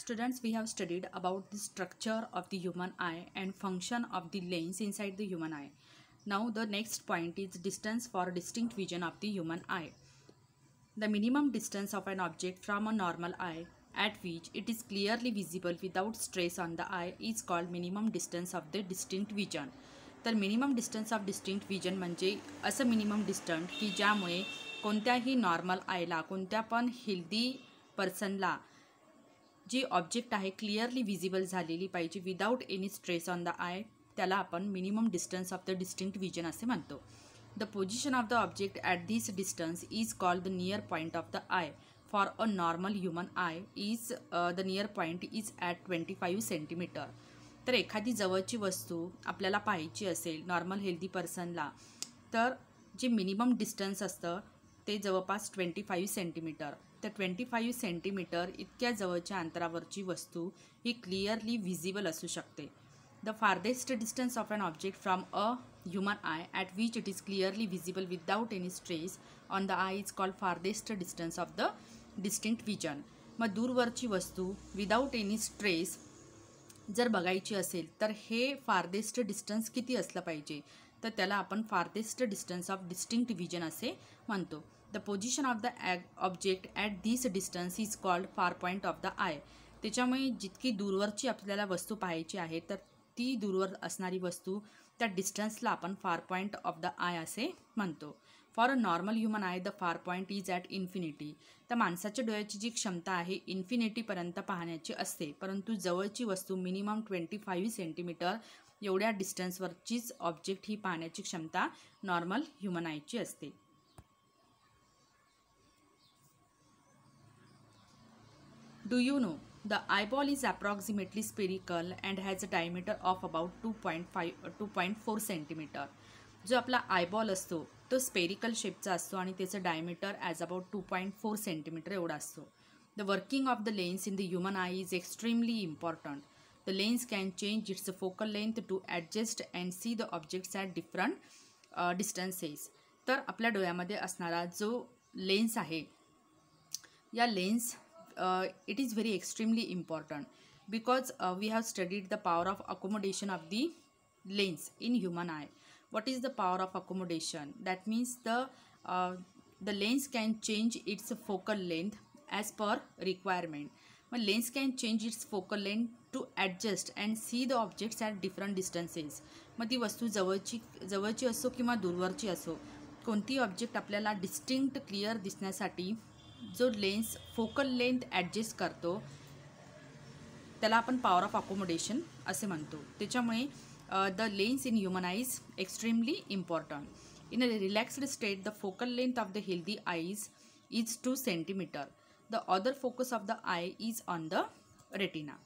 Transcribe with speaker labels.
Speaker 1: Students, we have studied about the structure of the human eye and function of the lens inside the human eye. Now the next point is distance for distinct vision of the human eye. The minimum distance of an object from a normal eye at which it is clearly visible without stress on the eye is called minimum distance of the distinct vision. तर minimum distance of distinct vision म्हणजे असं minimum distance की ज्यामुळे कोणत्याही normal आयला कोणत्या पण healthy पर्सनला G object आहे क्लिअरली विजिबल झालेली पाहिजे without any stress on the I, त्याला आपण minimum distance of the distinct vision असे म्हणतो. The position of the object at this distance is called the near point of the eye. For a normal human eye, the near point is at 25 centimeter. तर एखादी जवळची वस्तू आपल्याला पाहायची असेल normal healthy पर्सनला, तर जे मिनिमम डिस्टन्स असतं ते जवळपास 25 सेंटीमीटर. तर 25 सेंटीमीटर इतक्या जवळच्या अंतरावरची वस्तू ही क्लिअरली व्हिजिबल असू शकते. The farthest distance of an object from a human eye at which it is clearly visible without any stress on the eye is called farthest distance of the distinct vision. मग दूरवरची वस्तू without any stress जर बघायची असेल तर हे farthest distance किती असलं पाहिजे, तर त्याला आपण farthest distance of distinct vision असे म्हणतो. The position of the object at this distance is called फार पॉईंट ऑफ द आय. त्याच्यामुळे जितकी दूरवरची आपल्याला वस्तू पाहायची आहे तर ती दूरवर असणारी वस्तू त्या डिस्टन्सला आपण फार पॉईंट ऑफ द आय असे म्हणतो. For a normal human I the far point is at infinity. तर माणसाच्या डोळ्याची जी क्षमता आहे इन्फिनिटीपर्यंत पाहण्याची असते, परंतु जवळची वस्तू मिनिमम 25 सेंटीमीटर एवढ्या डिस्टन्सवरचीच ऑब्जेक्ट ही पाहण्याची क्षमता नॉर्मल ह्युमन आयची असते. Do you know the eyeball is approximately spherical and has a diameter of about 2.4 centimeter. जो आपला आयबॉल असतो तो स्पेरिकल शेपचा असतो आणि त्याचं डायमीटर ॲज अबाउट 2.4 सेंटीमीटर एवढा असतो. The working of the lens in the human eye is extremely important. The lens can change its focal length to adjust and see the objects at different distances. तर आपल्या डोळ्यामध्ये असणारा जो lens आहे या lens it is very extremely important because we have studied the power of accommodation of the lens in human eye. What is the power of accommodation? That means the lens can change its focal length as per requirement. But lens can change its focal length to adjust and see the objects at different distances. मग ती वस्तू जवळची असो किंवा दूरवरची असो, कोणती object आपल्याला distinct clear दिसण्यासाठी जो लेन्स फोकल लेंथ ॲडजस्ट करतो त्याला आपण पॉवर ऑफ अकोमोडेशन असे म्हणतो. त्याच्यामुळे the lens in human eye is extremely important. In a relaxed state the focal length of the healthy eyes is 2 centimetre. The other focus of the I is on the retina.